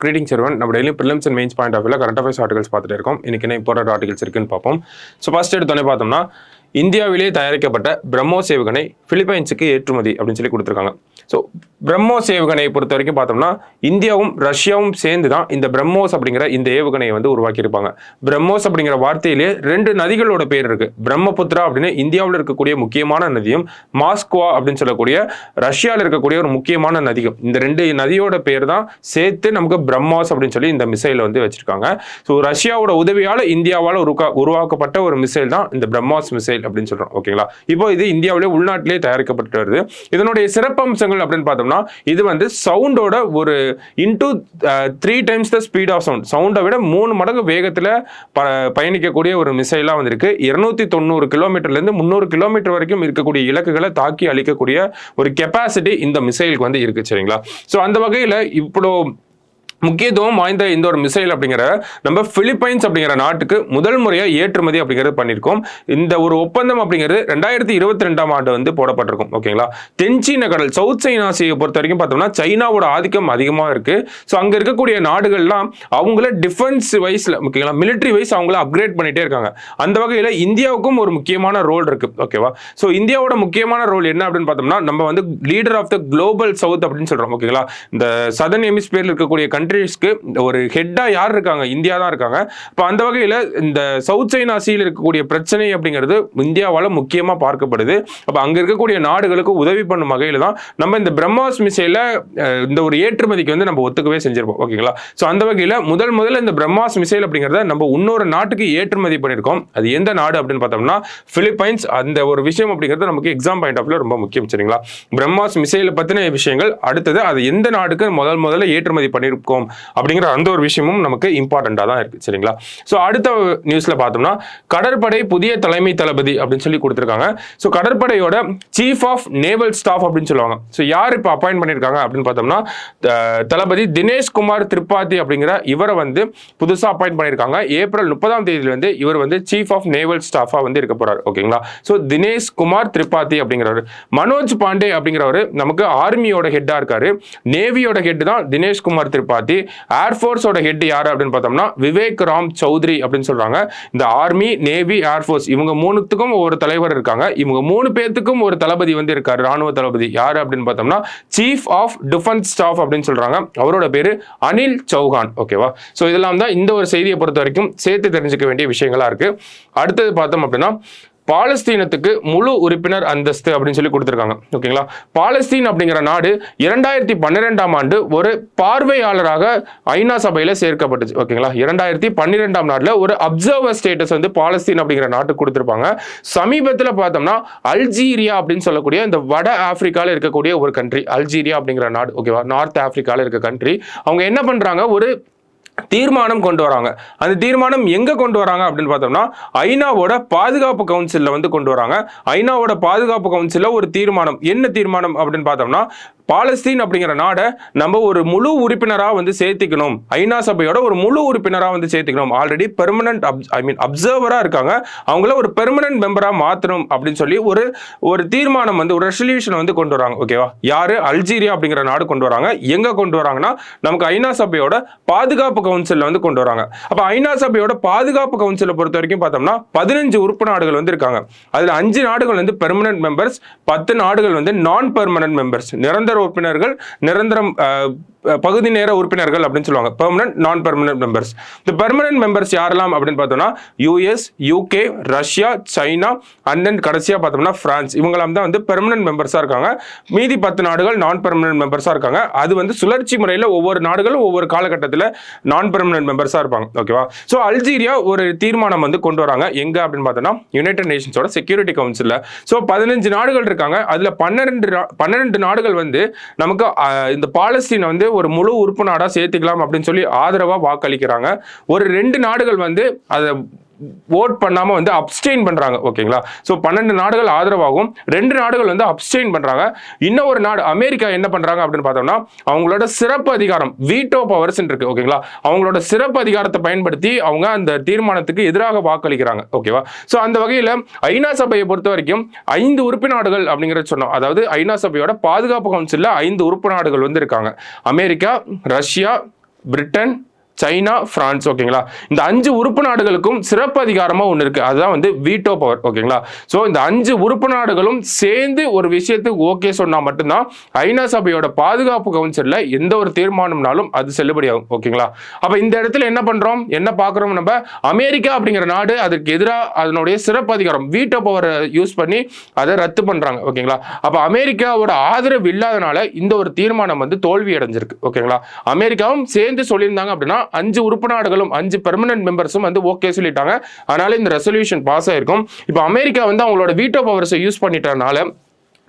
Greetings everyone. நம்ம daily prelims and mains point of வியூல current affairs articles பார்த்துட்டு இருக்கோம். இன்னைக்கு என்ன இம்பார்ட்டன்ட் ஆர்டிகல்ஸ் இருக்குன்னு பார்ப்போம். ஸோ ஃபர்ஸ்ட் எடுத்தோன்னே பார்த்தோம்னா இந்தியாவிலேயே தயாரிக்கப்பட்ட பிரம்மோஸ் ஏவுகணை பிலிப்பைன்ஸுக்கு ஏற்றுமதி அப்படின்னு சொல்லி கொடுத்துருக்காங்க. ஸோ பிரம்மோஸ் ஏவுகணையை பொறுத்த வரைக்கும் பார்த்தோம்னா இந்தியாவும் ரஷ்யாவும் சேர்ந்து தான் இந்த பிரம்மோஸ் அப்படிங்கிற இந்த ஏவுகணையை வந்து உருவாக்கியிருப்பாங்க. பிரம்மோஸ் அப்படிங்கிற வார்த்தையிலேயே 2 நதிகளோட பேர் இருக்கு. பிரம்மபுத்திரா அப்படின்னு இந்தியாவில் இருக்கக்கூடிய முக்கியமான நதியும், மாஸ்கோவா அப்படின்னு சொல்லக்கூடிய ரஷ்யாவில் இருக்கக்கூடிய ஒரு முக்கியமான நதியும், இந்த 2 நதியோட பேர் தான் சேர்த்து நமக்கு பிரம்மோஸ் அப்படின்னு சொல்லி இந்த மிசைலை வந்து வச்சிருக்காங்க. ஸோ ரஷ்யாவோட உதவியால் இந்தியாவால் உருவாக்கப்பட்ட ஒரு மிசைல் தான் இந்த பிரம்மோஸ் மிசைல் அப்படின்னு சொல்றோம். ஓகேங்களா? இப்போ இது இந்தியாவிலே உள்நாட்டிலே தயாரிக்கப்பட்டு வருது. இதனுடைய சிறப்பம்சங்கள் அப்படின்னு பார்த்தோம்னா இது வந்து சவுண்டோட ஒரு into 3 times the speed of சவுண்டை விட 3 மடங்கு வேகத்தில் பயணிக்கக்கூடிய ஒரு மிசைலா வந்திருக்கு. 290 கிலோமீட்டர்லேருந்து 300 கிலோமீட்டர் வரைக்கும் இருக்கக்கூடிய இலக்குகளை தாக்கி அழிக்கக்கூடிய ஒரு கெப்பாசிட்டி இந்த மிசைலுக்கு வந்து இருக்கு. சரிங்களா? ஸோ அந்த வகையில் இப்போ முக்கியத்துவம் வாய்ந்த இந்த ஒரு மிசைல் அப்படிங்கிற நம்ம பிலிப்பைன்ஸ் அப்படிங்கிற நாட்டுக்கு முதல் முறையாக ஏற்றுமதி அப்படிங்கிறது பண்ணியிருக்கோம். இந்த ஒரு ஒப்பந்தம் அப்படிங்கிறது 2022ஆம் ஆண்டு வந்து போடப்பட்டிருக்கும். ஓகேங்களா? தென்சீன கடல், சவுத் சைனா சீயை பொறுத்த வரைக்கும் பார்த்தோம்னா சைனாவோட ஆதிக்கம் அதிகமாக இருக்கு. ஸோ அங்கே இருக்கக்கூடிய நாடுகள்லாம் அவங்கள டிஃபென்ஸ் வைஸ்ல, ஓகேங்களா, மிலிட்ரி வைஸ் அவங்கள அப்கிரேட் பண்ணிட்டே இருக்காங்க. அந்த வகையில் இந்தியாவுக்கும் ஒரு முக்கியமான ரோல் இருக்கு. ஓகேவா? ஸோ இந்தியாவோட முக்கியமான ரோல் என்ன அப்படின்னு பார்த்தோம்னா நம்ம வந்து leader of the global south அப்படின்னு சொல்றோம். ஓகேங்களா? இந்த சதர்ன் ஹெமிஸ்பியர்ல இருக்கக்கூடிய கண்ட்ரீஸ்க்கு ஒரு ஹெட்டா யார் இருக்காங்க? இந்தியா தான் இருக்காங்க. இப்போ அந்த வகையில் இந்த சவுத் சைனா சீல இருக்கக்கூடிய பிரச்சனை அப்படிங்கிறது இந்தியாவால் முக்கியமாக பார்க்கப்படுது. அப்போ அங்கே இருக்கக்கூடிய நாடுகளுக்கு உதவி பண்ணும் வகையில் தான் நம்ம இந்த பிரம்மோஸ் மிசைல இந்த ஒரு ஏற்றுமதிக்கு வந்து நம்ம ஒத்துக்கவே செஞ்சிருப்போம். ஓகேங்களா? ஸோ அந்த வகையில் முதல்ல இந்த பிரம்மோஸ் மிசைல் அப்படிங்கிறத நம்ம இன்னொரு நாட்டுக்கு ஏற்றுமதி பண்ணியிருக்கோம். அது எந்த நாடு அப்படின்னு பார்த்தோம்னா பிலிப்பைன்ஸ். அந்த ஒரு விஷயம் அப்படிங்கிறது நமக்கு எக்ஸாம் பாயிண்ட் ஆஃப் வியூ ரொம்ப முக்கியம். சரிங்களா? பிரம்மோஸ் மிசைலை பற்றின விஷயங்கள், அடுத்தது அது எந்த நாடுக்கு முதல்ல ஏற்றுமதி பண்ணியிருக்கோம் அப்படிங்கிற அந்த ஒரு விஷயமும் நமக்கு இம்பார்ட்டண்டா தான் இருக்கு. சரிங்களா? சோ அடுத்த நியூஸ்ல பார்த்தோம்னா கடற்படை புதிய தலைமை தளபதி அப்படின்னு சொல்லி கொடுத்திருக்காங்க. சோ கடற்படையோட சீஃப் ஆஃப் நேவல் ஸ்டாஃப் அப்படின்னு சொல்லுவாங்க. சோ யார் இப்ப அப்பாயிண்ட் பண்ணிருக்காங்க அப்படின்னு பார்த்தோம்னா தளபதி தினேஷ் குமார் திரிபாதி அப்படிங்கிற இவரை வந்து புதுசா அப்பாயிண்ட் பண்ணிருக்காங்க. ஏப்ரல் 30ஆம் தேதியில வந்து இவர் வந்து சீஃப் ஆஃப் நேவல் ஸ்டாஃபா வந்து இருக்க போறாரு. ஓகேங்களா? சோ தினேஷ் குமார் திரிபாதி அப்படிங்கிறவர். மனோஜ் பாண்டே அப்படிங்கிறவர் நமக்கு ஆர்மியோட ஹெட்டா இருக்காரு. நேவியோட ஹெட் தான் தினேஷ் குமார் திரிபாதி. ஏர்ஃபோர்ஸோட ஹெட் யாரு அப்படின்னு பார்த்தோம்னா விவேக் ராம் சௌத்ரி அப்படின்னு சொல்றாங்க. இந்த ஆர்மி, நேவி, ஏர்ஃபோர்ஸ் இவங்க 3த்துக்கும் ஒரு தலைவர் இருக்காங்க. இவங்க 3 பேத்துக்கும் ஒரு தளபதி வந்து இருக்காரு, ராணுவ தளபதி. யாரு அப்படின்னு பார்த்தோம்னா சீஃப் ஆஃப் டிஃபென்ஸ் ஸ்டாஃப் அப்படின்னு சொல்றாங்க. அவரோட பேரு அனில் சௌஹான். ஓகேவா? ஸோ இதெல்லாம் தான் இந்த ஒரு செய்தியை பொறுத்த வரைக்கும் சேர்த்து தெரிஞ்சுக்க வேண்டிய விஷயங்களா இருக்கு. அடுத்தது பார்த்தோம் அப்படின்னா பாலஸ்தீனத்துக்கு முழு உறுப்பினர் அந்தஸ்து அப்படின்னு சொல்லி கொடுத்துருக்காங்க. ஓகேங்களா? பாலஸ்தீன் அப்படிங்கிற நாடு 2012ஆம் ஆண்டு ஒரு பார்வையாளராக ஐநா சபையில சேர்க்கப்பட்டுச்சு. ஓகேங்களா? 2012ஆம் நாட்டில் ஒரு அப்சர்வர் ஸ்டேட்டஸ் வந்து பாலஸ்தீன் அப்படிங்கிற நாட்டுக்கு கொடுத்துருப்பாங்க. சமீபத்தில் பார்த்தோம்னா அல்ஜீரியா அப்படின்னு சொல்லக்கூடிய இந்த வட ஆப்பிரிக்கால இருக்கக்கூடிய ஒரு கண்ட்ரி, அல்ஜீரியா அப்படிங்கிற நாடு, ஓகேவா, நார்த் ஆப்பிரிக்கால இருக்க கண்ட்ரி, அவங்க என்ன பண்றாங்க, ஒரு தீர்மானம் கொண்டு வராங்க. அந்த தீர்மானம் எங்க கொண்டு வராங்க அப்படின்னு பார்த்தோம்னா ஐநாவோட பாதுகாப்பு கவுன்சில்ல வந்து கொண்டு வராங்க. ஐநாவோட பாதுகாப்பு கவுன்சில்ல ஒரு தீர்மானம், என்ன தீர்மானம் அப்படின்னு பார்த்தோம்னா பாலஸ்தீன் அப்படிங்கிற நாடை நம்ம ஒரு முழு உறுப்பினராக வந்து சேர்த்திக்கணும், ஐநா சபையோட ஒரு முழு உறுப்பினராக வந்து சேர்த்திக்கணும். ஆல்ரெடி பெர்மனன்ட் அப்சர்வராக இருக்காங்க, அவங்கள ஒரு பெர்மனன்ட் மெம்பராக மாற்றணும் அப்படின்னு சொல்லி ஒரு தீர்மானம் வந்து, ஒரு ரெசல்யூஷன் வந்து கொண்டு வராங்க. ஓகேவா? யாரு? அல்ஜீரியா அப்படிங்கிற நாடு கொண்டு வராங்க. எங்க கொண்டு வராங்கன்னா நமக்கு ஐநா சபையோட பாதுகாப்பு கவுன்சில் வந்து கொண்டு வராங்க. அப்ப ஐநா சபையோட பாதுகாப்பு கவுன்சிலை பொறுத்த வரைக்கும் பார்த்தோம்னா 15 உறுப்பு நாடுகள் வந்து இருக்காங்க. அதுல 5 நாடுகள் வந்து பெர்மனன்ட் மெம்பர்ஸ், 10 நாடுகள் வந்து நான் பெர்மனன்ட் மெம்பர்ஸ், நிரந்தர உறுப்பினர்கள், நிரந்தரம் பகுதி நேர உறுப்பினர்கள் அப்படின்னு சொல்லுவாங்க. பெர்மனன்ட், நான் பெர்மனன்ட் மெம்பர்ஸ். இந்த பெர்மனன்ட் மெம்பர்ஸ் யாரெல்லாம் அப்படின்னு பார்த்தோம்னா US, UK, Russia, China and then கடைசியா பார்த்தோம்னா பிரான்ஸ். இவங்கெல்லாம் தான் வந்து பெர்மனன்ட் மெம்பர்ஸா இருக்காங்க. மீதி 10 நாடுகள் நான் பெர்மனன்ட் மெம்பர்ஸா இருக்காங்க. அது வந்து சுழற்சி முறையில் ஒவ்வொரு நாடுகளும் ஒவ்வொரு காலகட்டத்தில் நான் பெர்மனன்ட் மெம்பர்ஸா இருப்பாங்க. ஓகேவா? ஸோ அல்ஜீரியா ஒரு தீர்மானம் வந்து கொண்டு வராங்க. எங்க அப்படின்னு பார்த்தோம்னா யுனைடெட் நேஷன்ஸோட செக்யூரிட்டி கவுன்சில்ல. ஸோ 15 நாடுகள் இருக்காங்க. அதுல 12 நாடுகள் வந்து நமக்கு இந்த பாலஸ்தீனை வந்து ஒரு முழு உறுப்பு நாடா சேர்த்துக்கலாம் அப்படின்னு சொல்லி ஆதரவா வாக்களிக்கிறாங்க. ஒரு 2 நாடுகள் வந்து அதை ஓட் பண்ணாம வந்து அப்ஸ்டெயின் பண்றாங்க. ஓகேங்களா? சோ 12 நாடுகள் ஆதரவாகும், 2 நாடுகள் வந்து அப்ஸ்டெயின் பண்றாங்க. இன்னும் ஒரு நாடு அமெரிக்கா என்ன பண்றாங்க அப்படின்னு பார்த்தோம்னா அவங்களோட சிறப்பு அதிகாரம், வீட்டோ பவர்ஸ் இருக்கு. ஓகேங்களா? அவங்களோட சிறப்பு அதிகாரத்தை பயன்படுத்தி அவங்க அந்த தீர்மானத்துக்கு எதிராக வாக்களிக்கிறாங்க. ஓகேவா? சோ அந்த வகையில ஐநா சபையை பொறுத்த வரைக்கும் 5 உறுப்பு நாடுகள் அப்படிங்கறது சொன்னோம். அதாவது ஐநா சபையோட பாதுகாப்பு கவுன்சில்ல 5 உறுப்பு நாடுகள் வந்து இருக்காங்க. America, Russia, Britain, China, France. ஓகேங்களா, இந்த 5 உறுப்பு நாடுகளுக்கும் சிறப்பு அதிகாரமா ஒன்று இருக்கு, அதுதான் வந்து வீட்டோ பவர். ஓகேங்களா, ஸோ இந்த 5 உறுப்பு நாடுகளும் சேர்ந்து ஒரு விஷயத்துக்கு ஓகே சொன்னா மட்டும்தான் ஐநா சபையோட பாதுகாப்பு கவுன்சில்ல எந்த ஒரு தீர்மானம்னாலும் அது செல்லுபடியாகும். ஓகேங்களா, அப்ப இந்த இடத்துல என்ன பண்றோம், என்ன பார்க்குறோம், நம்ம அமெரிக்கா அப்படிங்கிற நாடு அதுக்கு எதிராக அதனுடைய சிறப்பு அதிகாரம் வீட்டோ பவரை யூஸ் பண்ணி அதை ரத்து பண்றாங்க. ஓகேங்களா, அப்ப அமெரிக்காவோட ஆதரவு இல்லாதனால இந்த ஒரு தீர்மானம் வந்து தோல்வி அடைஞ்சிருக்கு. ஓகேங்களா, அமெரிக்காவும் சேர்ந்து சொல்லியிருந்தாங்க அப்படின்னா 5 உறுப்பு நாடுகளும் 5 பெர்மனன்ட் மெம்பர்ஸும் வந்து ஓகே சொல்லிட்டாங்க, அதனால இந்த ரெசல்யூஷன் பாஸ் ஆயிருக்கும். இப்போ அமெரிக்கா வந்து அவங்களோட வீட்டோ பவர்ஸை யூஸ் பண்ணிட்டனால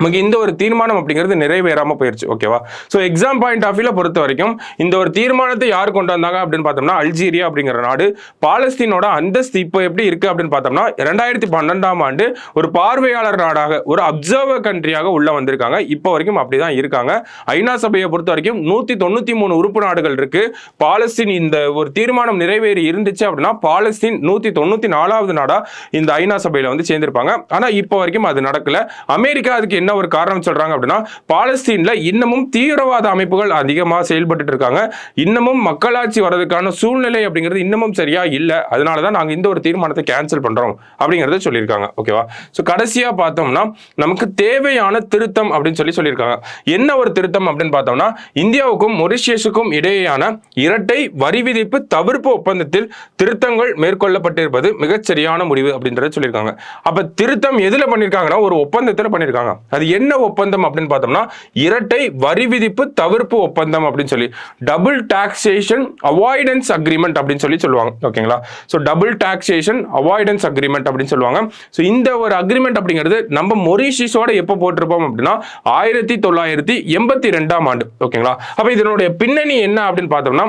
நமக்கு இந்த ஒரு தீர்மானம் அப்படிங்கிறது நிறைவேறாம போயிருச்சு. ஓகேவா, ஸோ எக்ஸாம் பாயிண்ட் ஆஃப் வியூல பொறுத்த வரைக்கும் இந்த ஒரு தீர்மானத்தை யார் கொண்டு வந்தாங்க அப்படின்னு பார்த்தோம்னா அல்ஜீரியா அப்படிங்கிற நாடு. பாலஸ்தீனோட அந்தஸ்து இப்போ எப்படி இருக்கு அப்படின்னு பார்த்தோம்னா 2012ஆம் ஆண்டு ஒரு பார்வையாளர் நாடாக, ஒரு அப்சர்வர் கண்ட்ரியாக உள்ள வந்திருக்காங்க. இப்போ வரைக்கும் அப்படிதான் இருக்காங்க. ஐநா சபையை பொறுத்த வரைக்கும் 193 உறுப்பு நாடுகள் இருக்கு. பாலஸ்தீன் இந்த ஒரு தீர்மானம் நிறைவேறி இருந்துச்சு அப்படின்னா பாலஸ்தீன் 194வது நாடா இந்த ஐநா சபையில வந்து சேர்ந்திருப்பாங்க. ஆனா இப்போ வரைக்கும் அது நடக்கல. அமெரிக்கா அதுக்கு என்ன ஒரு காரணம் சொல்றாங்க அப்படின்னா பாலஸ்தீன்ல இன்னமும் தீவிரவாத அமைப்புகள் அதிகமா செயல்பட்டு இருக்காங்க, இன்னமும் மக்களாட்சி வர்றதுக்கான சூழ்நிலை அப்படிங்கிறது இன்னமும் சரியா இல்ல, அதனாலதான் நாங்க இந்த ஒரு தீர்மானத்தை கேன்சல் பண்றோம் அப்படிங்கறத சொல்லியிருக்காங்க. ஓகேவா, சோ கடைசியா பார்த்தோம்னா நமக்கு தேவையான திருத்தம் அப்படின்னு சொல்லியிருக்காங்க. என்ன ஒரு திருத்தம் அப்படின்னு பார்த்தோம்னா இந்தியாவுக்கும் மொரிஷியஸுக்கும் இடையேயான இரட்டை வரி விதிப்பு தவிர்ப்பு ஒப்பந்தத்தில் திருத்தங்கள் மேற்கொள்ளப்பட்டிருப்பது மிகச்சரியான முடிவு அப்படின்றத சொல்லியிருக்காங்க. அப்ப திருத்தம் எதுல பண்ணிருக்காங்கன்னா ஒரு ஒப்பந்தத்தில் பண்ணிருக்காங்க. அது என்ன ஒப்பந்தம் அப்படின்னு பார்த்தோம்னா இரட்டை வரி விதிப்பு தவிர்ப்பு ஒப்பந்தம் அப்படின்னு சொல்லி டபுள் டாக்ஸேஷன் அவாய்டன்ஸ் அக்ரிமெண்ட் அப்படின்னு சொல்லுவாங்க. ஓகேங்களா, so double taxation avoidance agreement அப்படின்னு சொல்லுவாங்க. சோ இந்த ஒரு அக்ரிமெண்ட் அப்படிங்கிறது நம்ம மொரிஷியஸோட எப்போ போட்டிருப்போம் அப்படின்னா 1982ஆம் ஆண்டு. ஓகேங்களா, அப்ப இதனுடைய பின்னணி என்ன அப்படின்னு பார்த்தோம்னா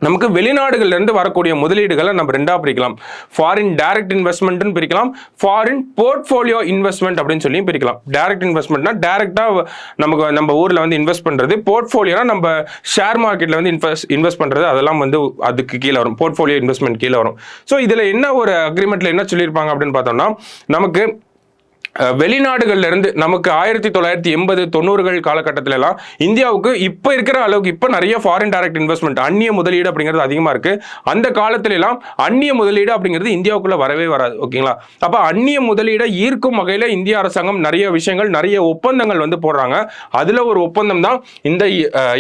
நமக்கு வெளிநாடுகள்ல இருந்து வரக்கூடிய முதலீடுகளை நம்ம ரெண்டா பிரிக்கலாம். ஃபாரின் டைரக்ட் இன்வெஸ்ட்மெண்ட் பிரிக்கலாம், ஃபாரின் போர்ட்ஃபோலியோ இன்வெஸ்ட்மெண்ட் அப்படின்னு சொல்லி பிரிக்கலாம். டைரக்ட் இன்வெஸ்ட்மெண்ட்னா டைரக்டா நமக்கு நம்ம ஊர்ல வந்து இன்வெஸ்ட் பண்றது, போர்ட்ஃபோலியோனா நம்ம ஷேர் மார்க்கெட்ல வந்து இன்வெஸ்ட் பண்றது, அதெல்லாம் வந்து அதுக்கு கீழே வரும், போர்ட்ஃபோலியோ இன்வெஸ்ட்மெண்ட் கீழே வரும். ஸோ இதுல என்ன ஒரு அக்ரிமெண்ட்ல என்ன சொல்லியிருப்பாங்க அப்படின்னு பார்த்தோம்னா நமக்கு வெளிநாடுகள்ல இருந்து நமக்கு 1980-90கள் காலகட்டத்தில எல்லாம் இந்தியாவுக்கு இப்ப இருக்கிற அளவுக்கு இப்ப நிறைய ஃபாரின் டைரக்ட் இன்வெஸ்ட்மெண்ட் அந்நிய முதலீடு அப்படிங்கிறது அதிகமா இருக்கு. அந்த காலத்துல எல்லாம் அந்நிய முதலீடு அப்படிங்கிறது இந்தியாவுக்குள்ள வரவே வராது. ஓகேங்களா, அப்ப அந்நிய முதலீடை ஈர்க்கும் வகையில இந்திய அரசாங்கம் நிறைய விஷயங்கள், நிறைய ஒப்பந்தங்கள் வந்து போடுறாங்க. அதுல ஒரு ஒப்பந்தம் தான் இந்த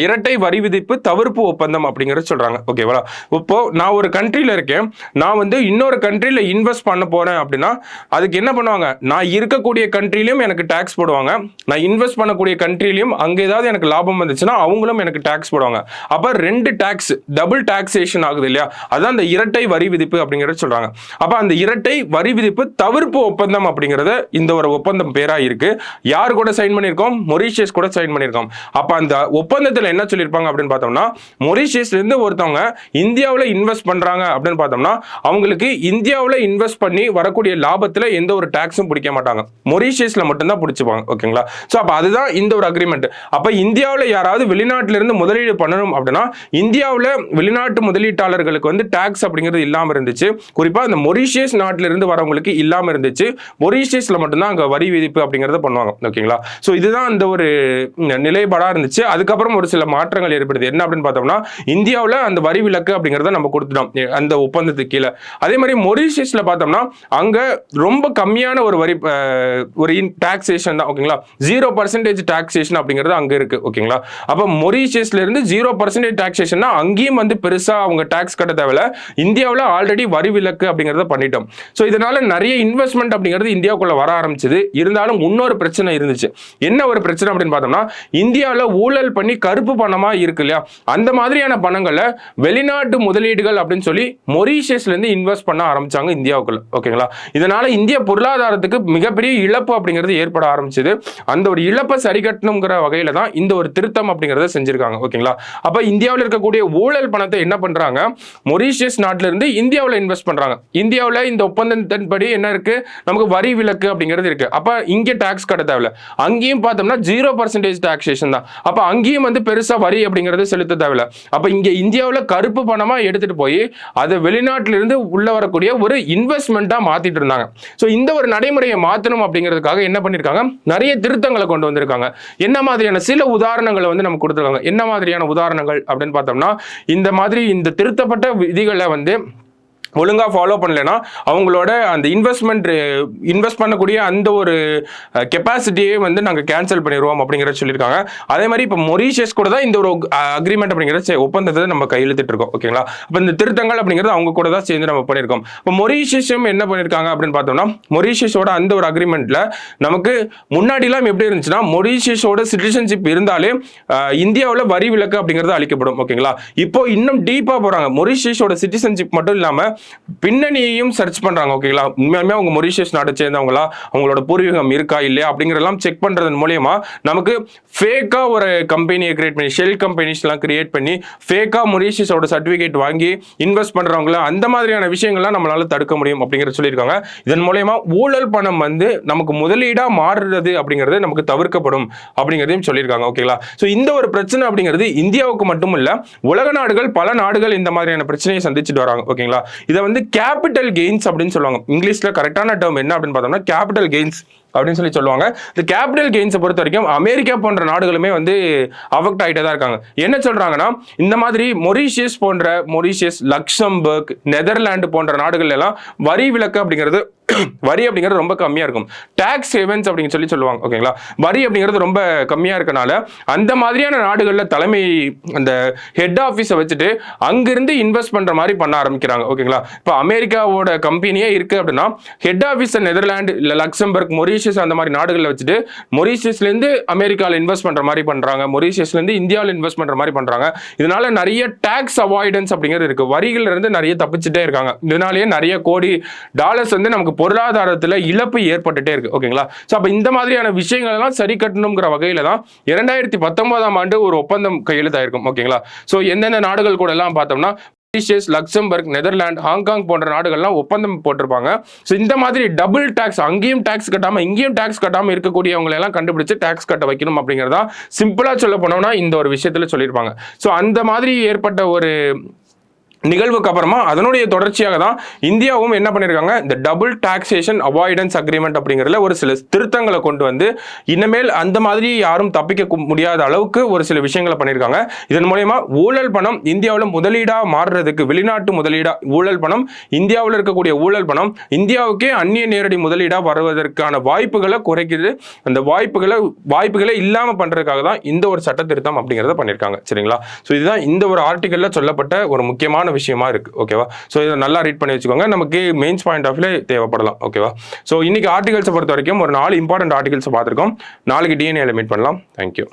இரட்டை வரி விதிப்பு தவிர்ப்பு ஒப்பந்தம் அப்படிங்கிறது சொல்றாங்க. ஓகேவா, இப்போ நான் ஒரு கண்ட்ரில இருக்கேன், நான் வந்து இன்னொரு கண்ட்ரில இன்வெஸ்ட் பண்ண போறேன் அப்படின்னா அதுக்கு என்ன பண்ணுவாங்க, நான் இருக்க கூடிய கண்ட்ரியிலும் எனக்கு டாக்ஸ் போடுவாங்க, நான் இன்வெஸ்ட் பண்ணக்கூடிய கண்ட்ரியிலும் அங்க ஏதாவது எனக்கு லாபம் வந்துச்சுன்னா அவங்களும் எனக்கு டாக்ஸ் போடுவாங்க. அப்ப ரெண்டு டாக்ஸ், டபுள் டாக்ஸேஷன் ஆகுது இல்லையா, அதான் அந்த இரட்டை வரி விதிப்பு அப்படிங்கறத சொல்றாங்க. அப்ப அந்த இரட்டை வரி விதிப்பு தவிர்ப்பு ஒப்பந்தம் அப்படிங்கறது இந்த ஒரு ஒப்பந்தம் பேரா இருக்கு. யார் கூட சைன் பண்ணிருக்கோம், மொரிஷியஸ் கூட சைன் பண்ணிருக்கோம். அப்ப அந்த ஒப்பந்தத்துல என்ன சொல்லிருப்பாங்க அப்படின்னு பார்த்தோம்னா மொரிஷியஸ்ல இருந்து ஒருத்தவங்க இந்தியாவுல இன்வெஸ்ட் பண்றாங்க அப்படின்னு பார்த்தோம்னா அவங்களுக்கு இந்தியாவுல இன்வெஸ்ட் பண்ணி வரக்கூடிய லாபத்துல எந்த ஒரு டாக்ஸும் பிடிக்க மாட்டாங்க, மொரிஷியஸ்ல மட்டும்தான் பிடிச்சுப்பாங்க. ஓகேங்களா, சோ அப்ப அதுதான் இந்த ஒரு அக்ரிமெண்ட். அப்ப இந்தியாவுல யாராவது வெளிநாட்டுல இருந்து முதலீடு பண்ணணும் அப்படின்னா இந்தியாவுல வெளிநாட்டு முதலீட்டாளர்களுக்கு வந்து டாக்ஸ் அப்படிங்கிறது இல்லாம இருந்துச்சு. குறிப்பா இந்த மொரிஷியஸ் நாட்டில இருந்து வரவங்களுக்கு இல்லாம இருந்துச்சு. மொரிஷியஸ்ல மட்டும்தான் அங்க வரி விதிப்பு அப்படிங்கறத பண்ணுவாங்க. ஓகேங்களா, சோ இதுதான் இந்த ஒரு நிலைப்பாடா இருந்துச்சு. அதுக்கப்புறம் ஒரு சில மாற்றங்கள் ஏற்படுது. என்ன அப்படின்னு பார்த்தோம்னா இந்தியாவுல அந்த வரி விலக்கு அப்படிங்கறத நம்ம கொடுத்துட்டோம் அந்த ஒப்பந்தத்துக்கு கீழே. அதே மாதிரி மொரிஷியஸ்ல பார்த்தோம்னா அங்க ரொம்ப கம்மியான ஒரு வரி, ஒரு டாக்ஸேஷன் தான். ஓகேங்களா, 0% டாக்ஸேஷன் அப்படிங்கிறது அங்க இருக்கு. ஓகேங்களா, அப்ப மொரிஷியஸ்ல இருந்து 0% டாக்ஸேஷன் அங்கேயும் வந்து பெருசா அவங்க டாக்ஸ் கட்ட தேவையில்ல. இந்தியாவில் ஆல்ரெடி வரி விலக்கு அப்படிங்கறத பண்ணிட்டோம். ஸோ இதனால நிறைய இன்வெஸ்ட்மெண்ட் அப்படிங்கிறது இந்தியாவுக்குள்ள வர ஆரம்பிச்சது. இருந்தாலும் இன்னொரு பிரச்சனை இருந்துச்சு. என்ன ஒரு பிரச்சனை அப்படின்னு பார்த்தோம்னா இந்தியாவில் ஊழல் பண்ணி கருப்பு பணமா இருக்கு இல்லையா, அந்த மாதிரியான பணங்களை வெளிநாட்டு முதலீடுகள் அப்படின்னு சொல்லி மொரிஷியஸ்ல இருந்து இன்வெஸ்ட் பண்ண ஆரம்பிச்சாங்க இந்தியாவுக்குள்ள. ஓகேங்களா, இதனால இந்திய பொருளாதாரத்துக்கு மிகப்பெரிய இழப்பு அப்படிங்கிறது ஏற்பட ஆரம்பிச்சது. அந்த ஒரு இழப்பை சரி கட்டணுங்கிற வகையில தான் இந்த ஒரு திருத்தம் அப்படிங்கறத செஞ்சிருக்காங்க. ஓகேங்களா, அப்ப இந்தியாவில் இருக்கக்கூடிய ஊழல் பணத்தை என்ன பண்றாங்க, மொரிஷியஸ் நாட்டில இருந்து இந்தியாவில் இன்வெஸ்ட் பண்றாங்க. இந்தியாவில் இந்த ஒப்பந்தத்தின்படி என்ன இருக்கு, நமக்கு வரி விலக்கு அப்படிங்கிறது இருக்கு. அப்ப இங்க டாக்ஸ் கட்ட தேவையில்ல. அங்கேயும் பார்த்தோம்னா 0% டாக்ஸேஷன் தான். அப்ப அங்கேயும் வந்து பெருசா வரி அப்படிங்கிறது செலுத்த தேவையில்ல. அப்ப இங்க இந்தியாவில் கருப்பு பணமா எடுத்துட்டு போய் அதை வெளிநாட்டில இருந்து உள்ள வரக்கூடிய ஒரு இன்வெஸ்ட்மெண்டா மாத்திட்டு இருந்தாங்க. சோ இந்த ஒரு நடைமுறையை மாத்தணும் தடுக்கணும் அப்படிங்கிறதுக்காக என்ன பண்ணியிருக்காங்க, நிறைய திருத்தங்களை கொண்டு வந்திருக்காங்க. என்ன மாதிரியான சில உதாரணங்களை வந்து நமக்கு கொடுத்துருக்காங்க. என்ன மாதிரியான உதாரணங்கள் அப்படின்னு பார்த்தோம்னா, இந்த மாதிரி இந்த திருத்தப்பட்ட விதிகளை வந்து ஒழுங்காக ஃபாலோ பண்ணலைன்னா அவங்களோட அந்த இன்வெஸ்ட் பண்ணக்கூடிய அந்த ஒரு கெப்பாசிட்டியே வந்து நாங்கள் கேன்சல் பண்ணிடுவோம் அப்படிங்கிறத சொல்லியிருக்காங்க. அதே மாதிரி இப்போ மொரீஷியஸ் கூட தான் இந்த ஒரு அக்ரிமெண்ட் அப்படிங்கிற ஒப்பந்தத்தை நம்ம கையெழுத்திட்டு இருக்கோம். ஓகேங்களா, இப்போ இந்த திருத்தங்கள் அப்படிங்கிறது அவங்க கூட தான் சேர்ந்து நம்ம பண்ணியிருக்கோம். இப்போ மொரீஷியஸும் என்ன பண்ணியிருக்காங்க அப்படின்னு பார்த்தோம்னா, மொரீஷியஸோட அந்த ஒரு அக்ரிமெண்ட்ல நமக்கு முன்னாடிலாம் எப்படி இருந்துச்சுன்னா, மொரீஷியஸோட சிட்டிசன்ஷிப் இருந்தாலே இந்தியாவில் வரி விலக்கு அப்படிங்கிறது அளிக்கப்படும். ஓகேங்களா, இப்போ இன்னும் டீப்பாக போகிறாங்க. மொரீஷியஸோட சிட்டிசன்ஷிப் மட்டும் இல்லாமல் பின்னணியையும் சர்ச் பண்றாங்க. ஓகேங்களா, உண்மையாலுமே அவங்க மொரீஷியஸ் நாட்டை சேர்ந்தவங்களா, அவங்களோட பூர்வீகம் இருக்கா இல்லையா அப்படிங்கிறதெல்லாம் செக் பண்றதன் மூலமா நமக்கு ஃபேக்கா ஒரு கம்பெனியை கிரியேட் பண்ணி, ஷெல் கம்பெனிஸ் எல்லாம் கிரியேட் பண்ணி ஃபேக்கா மொரீஷியஸோட சர்டிபிகேட் வாங்கி இன்வெஸ்ட் பண்றவங்கள அந்த மாதிரியான விஷயங்கள்லாம் நம்மளால தடுக்க முடியும் அப்படிங்கிறத சொல்லியிருக்காங்க. இதன் மூலமா ஊழல் பணம் வந்து நமக்கு முதலீடா மாறுறது அப்படிங்கிறது நமக்கு தவிர்க்கப்படும் அப்படிங்கிறதையும் சொல்லியிருக்காங்க. ஓகேங்களா, ஸோ இந்த ஒரு பிரச்சனை அப்படிங்கிறது இந்தியாவுக்கு மட்டும் இல்ல, உலக நாடுகள் பல நாடுகள் இந்த மாதிரியான பிரச்சனையை சந்திச்சுட்டு வராங்க. ஓகேங்களா, இதை வந்து கேபிட்டல் கெயின்ஸ் அப்படின்னு சொல்லுவாங்க. இங்கிலீஷ்ல கரெக்டான டேர்ம் என்ன அப்படின்னு பார்த்தோம்னா கேபிட்டல் கெயின்ஸ் அப்படின்னு சொல்லுவாங்க. இந்த கேபிட்டல் கெயின்ஸை பொறுத்த வரைக்கும் அமெரிக்கா போன்ற நாடுகளுமே வந்து அஃபெக்ட் ஆகிட்டே தான் இருக்காங்க. என்ன சொல்றாங்கன்னா, இந்த மாதிரி மொரீஷியஸ், லக்சம்பர்க், நெதர்லாந்து போன்ற நாடுகள் எல்லாம் வரி விலக்கு அப்படிங்கிறது ரொம்ப கம்மியா இருக்கும். டாக்ஸ் ஹேவன்ஸ் அப்படின்னு சொல்லுவாங்க. ஓகேங்களா, வரி அப்படிங்கிறது ரொம்ப கம்மியா இருக்கனால அந்த மாதிரியான நாடுகளில் தலைமை அந்த ஹெட் ஆஃபீஸை வச்சுட்டு அங்கிருந்து இன்வெஸ்ட் பண்ற மாதிரி பண்ண ஆரம்பிக்கிறாங்க. ஓகேங்களா, இப்போ அமெரிக்காவோட கம்பெனியே இருக்கு அப்படின்னா ஹெட் ஆஃபீஸ் நெதர்லாந்து இல்ல லக்சம்பர்க், மொரீஷியஸ் அந்த மாதிரி நாடுகளில் வச்சுட்டு மொரீஷியஸ்ல இருந்து அமெரிக்காவில் இன்வெஸ்ட் பண்ற மாதிரி பண்றாங்க, மொரீஷியஸ்ல இருந்து இந்தியாவில் இன்வெஸ்ட் பண்ற மாதிரி பண்றாங்க. இதனால நிறைய டாக்ஸ் அவாய்டன்ஸ் அப்படிங்கிறது இருக்கு. வரிகள் இருந்து நிறைய தப்பிச்சுட்டே இருக்காங்க. இதனாலேயே நிறைய கோடி டாலர்ஸ் வந்து நமக்கு பொருளாதாரத்தில் இழப்பு ஏற்பட்டுட்டே இருக்கு. ஓகேங்களா, ஸோ அப்போ இந்த மாதிரியான விஷயங்கள் எல்லாம் சரி கட்டணுங்கிற வகையில தான் 2019ஆம் ஆண்டு ஒரு ஒப்பந்தம் கையெழுத்தாயிருக்கும். ஓகேங்களா, ஸோ எந்தெந்த நாடுகள் கூட எல்லாம் பார்த்தோம்னா மொரீஷியஸ், லக்சம்பர்க், நெதர்லாந்து, ஹாங்காங் போன்ற நாடுகள்லாம் ஒப்பந்தம் போட்டிருப்பாங்க. ஸோ இந்த மாதிரி டபுள் டாக்ஸ், அங்கேயும் டாக்ஸ் கட்டாம இங்கேயும் டாக்ஸ் கட்டாம இருக்கக்கூடியவங்களை எல்லாம் கண்டுபிடிச்சு டாக்ஸ் கட்ட வைக்கணும் அப்படிங்கிறதா சிம்பிளா சொல்ல போனோம்னா இந்த ஒரு விஷயத்துல சொல்லியிருப்பாங்க. ஸோ அந்த மாதிரி ஏற்பட்ட ஒரு நிகழ்வுக்கு அப்புறமா அதனுடைய தொடர்ச்சியாக தான் இந்தியாவும் என்ன பண்ணியிருக்காங்க, இந்த டபுள் டாக்ஸேஷன் அவாய்டன்ஸ் அக்ரிமெண்ட் அப்படிங்கிறதுல ஒரு சில திருத்தங்களை கொண்டு வந்து இனிமேல் அந்த மாதிரி யாரும் தப்பிக்க முடியாத அளவுக்கு ஒரு சில விஷயங்களை பண்ணியிருக்காங்க. இதன் மூலயமா ஊழல் பணம் இந்தியாவில் முதலீடா மாறுறதுக்கு, வெளிநாட்டு முதலீடா ஊழல் பணம், இந்தியாவில் இருக்கக்கூடிய ஊழல் பணம் இந்தியாவுக்கே அந்நிய நேரடி முதலீடா வருவதற்கான வாய்ப்புகளை குறைக்குது. அந்த வாய்ப்புகளை இல்லாம பண்றதுக்காக தான் இந்த ஒரு சட்ட திருத்தம் அப்படிங்கிறத பண்ணியிருக்காங்க. சரிங்களா, ஸோ இதுதான் இந்த ஒரு ஆர்டிகல்ல சொல்லப்பட்ட ஒரு முக்கியமான விஷயமா இருக்கு. ஓகேவா, சோ இதை நல்லா ரீட் பண்ணி வச்சுக்கோங்க. நமக்கு மெயின்ஸ் பாயிண்ட் ஆஃப் வியூல தேவைப்படலாம். ஓகேவா, சோ இன்னைக்கு ஆர்டிகல்ஸை பொறுத்த வரைக்கும் ஒரு 4 இம்பார்ட்டன்ட் ஆர்டிகல்ஸ் பார்த்திருக்கோம். நாளைக்கு டிஎன்ஏல மீட் பண்ணலாம். தேங்க்யூ.